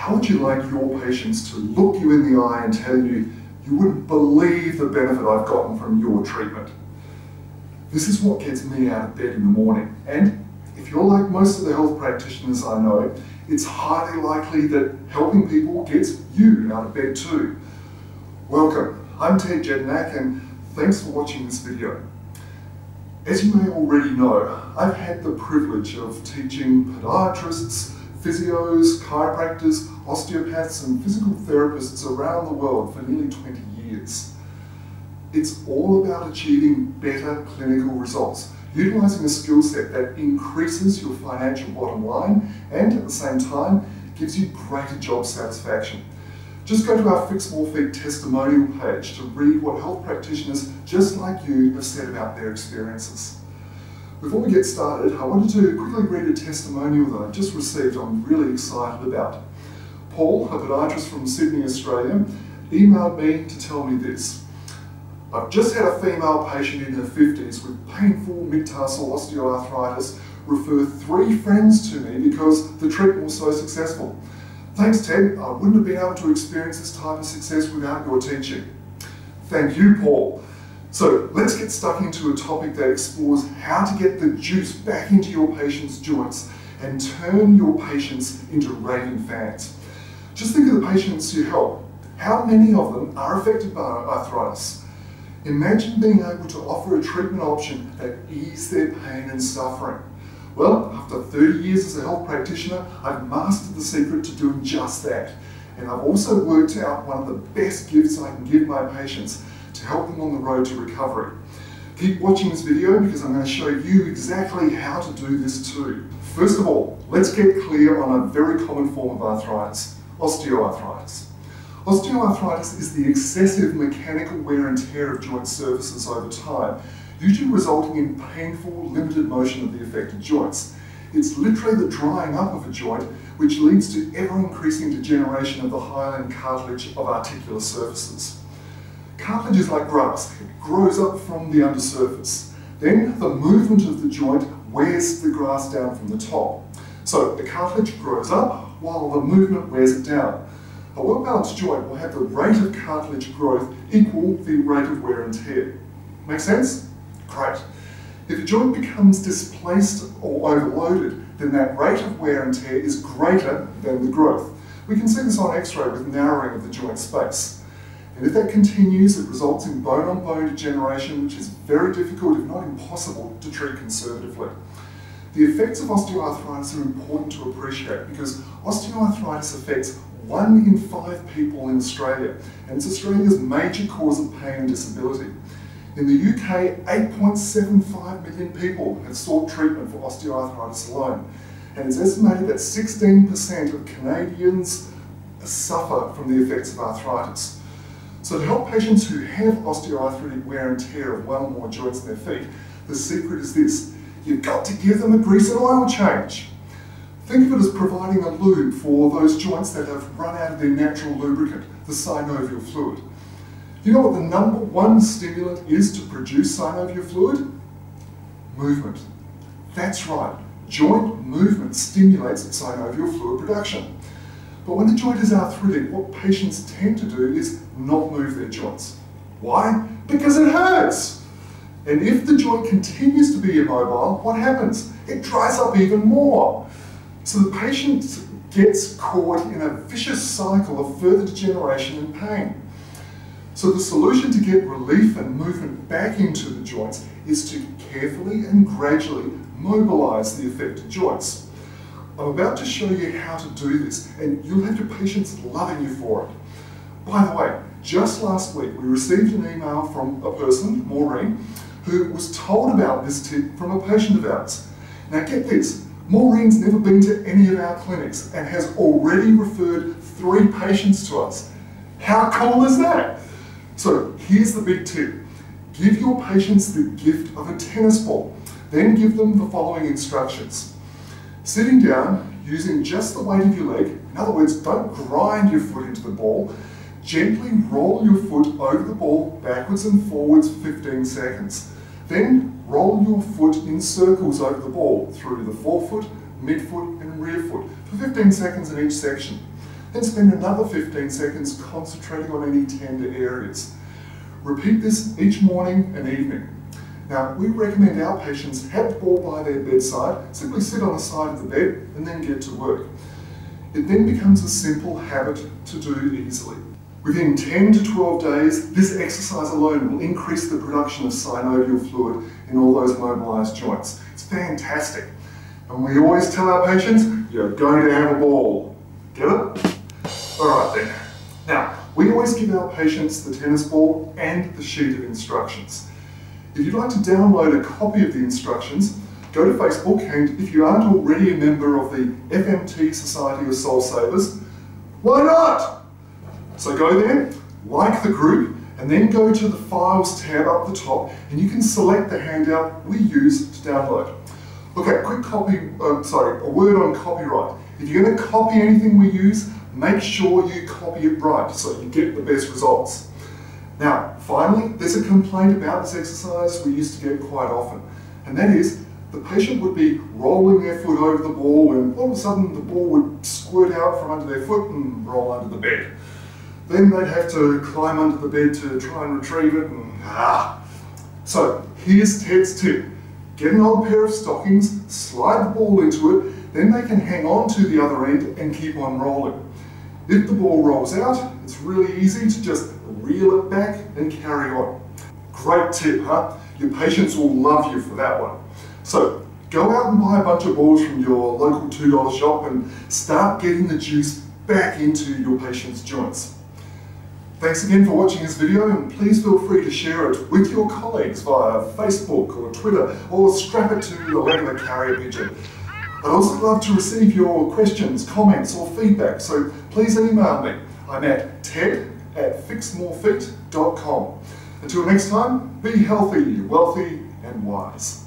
How would you like your patients to look you in the eye and tell you, you wouldn't believe the benefit I've gotten from your treatment? This is what gets me out of bed in the morning. And if you're like most of the health practitioners I know, it's highly likely that helping people gets you out of bed too. Welcome, I'm Jedynak, and thanks for watching this video. As you may already know, I've had the privilege of teaching podiatrists, physios, chiropractors, osteopaths and physical therapists around the world for nearly 20 years. It's all about achieving better clinical results, utilising a skill set that increases your financial bottom line and at the same time gives you greater job satisfaction. Just go to our Fix More Feet testimonial page to read what health practitioners just like you have said about their experiences. Before we get started, I wanted to quickly read a testimonial that I just received I'm really excited about. Paul, a podiatrist from Sydney, Australia, emailed me to tell me this. I've just had a female patient in her 50s with painful mid-tarsal osteoarthritis refer 3 friends to me because the treatment was so successful. Thanks, Ted. I wouldn't have been able to experience this type of success without your teaching. Thank you, Paul. So let's get stuck into a topic that explores how to get the juice back into your patients' joints and turn your patients into raving fans. Just think of the patients you help. How many of them are affected by arthritis? Imagine being able to offer a treatment option that eases their pain and suffering. Well, after 30 years as a health practitioner, I've mastered the secret to doing just that. And I've also worked out one of the best gifts I can give my patients to help them on the road to recovery. Keep watching this video because I'm going to show you exactly how to do this too. First of all, let's get clear on a very common form of arthritis, osteoarthritis. Osteoarthritis is the excessive mechanical wear and tear of joint surfaces over time, usually resulting in painful, limited motion of the affected joints. It's literally the drying up of a joint, which leads to ever-increasing degeneration of the hyaline cartilage of articular surfaces. Cartilage is like grass. It grows up from the undersurface. Then the movement of the joint wears the grass down from the top. So the cartilage grows up while the movement wears it down. A well-balanced joint will have the rate of cartilage growth equal the rate of wear and tear. Make sense? Great. If a joint becomes displaced or overloaded, then that rate of wear and tear is greater than the growth. We can see this on X-ray with narrowing of the joint space. And if that continues, it results in bone-on-bone degeneration, which is very difficult, if not impossible, to treat conservatively. The effects of osteoarthritis are important to appreciate because osteoarthritis affects 1 in 5 people in Australia, and it's Australia's major cause of pain and disability. In the UK, 8.75 million people have sought treatment for osteoarthritis alone, and it's estimated that 16% of Canadians suffer from the effects of arthritis. So to help patients who have osteoarthritic wear and tear of 1 or more joints in their feet, the secret is this: you've got to give them a grease and oil change. Think of it as providing a lube for those joints that have run out of their natural lubricant, the synovial fluid. You know what the #1 stimulant is to produce synovial fluid? Movement. That's right, joint movement stimulates synovial fluid production. But when the joint is arthritic, what patients tend to do is not move their joints. Why? Because it hurts. And if the joint continues to be immobile, what happens? It dries up even more. So the patient gets caught in a vicious cycle of further degeneration and pain. So the solution to get relief and movement back into the joints is to carefully and gradually mobilize the affected joints. I'm about to show you how to do this, and you'll have your patients loving you for it. By the way, just last week we received an email from a person, Maureen, who was told about this tip from a patient of ours. Now get this, Maureen's never been to any of our clinics and has already referred 3 patients to us. How cool is that? So here's the big tip. Give your patients the gift of a tennis ball. Then give them the following instructions. Sitting down, using just the weight of your leg, in other words, don't grind your foot into the ball, gently roll your foot over the ball backwards and forwards for 15 seconds. Then roll your foot in circles over the ball through the forefoot, midfoot and rear foot for 15 seconds in each section. Then spend another 15 seconds concentrating on any tender areas. Repeat this each morning and evening. Now, we recommend our patients have the ball by their bedside, simply sit on the side of the bed and then get to work. It then becomes a simple habit to do easily. Within 10 to 12 days, this exercise alone will increase the production of synovial fluid in all those mobilized joints. It's fantastic. And we always tell our patients, you're going to have a ball. Get it? All right then. Now, we always give our patients the tennis ball and the sheet of instructions. If you'd like to download a copy of the instructions, go to Facebook, and if you aren't already a member of the FMT Society of Soul Savers, why not? So go there, like the group, and then go to the Files tab up the top, and you can select the handout we use to download. Okay, a word on copyright. If you're going to copy anything we use, make sure you copy it right so you get the best results. Now, finally, there's a complaint about this exercise we used to get quite often, and that is the patient would be rolling their foot over the ball and all of a sudden the ball would squirt out from under their foot and roll under the bed. Then they'd have to climb under the bed to try and retrieve it and So here's Ted's tip. Get an old pair of stockings, slide the ball into it, then they can hang on to the other end and keep on rolling. If the ball rolls out, it's really easy to just reel it back and carry on. Great tip, huh? Your patients will love you for that one. So go out and buy a bunch of balls from your local $2 shop and start getting the juice back into your patient's joints. Thanks again for watching this video, and please feel free to share it with your colleagues via Facebook or Twitter, or strap it to the leg of a carrier pigeon. I'd also love to receive your questions, comments or feedback, so please email me. I'm at ted@fixmorefeet.com. Until next time, be healthy, wealthy and wise.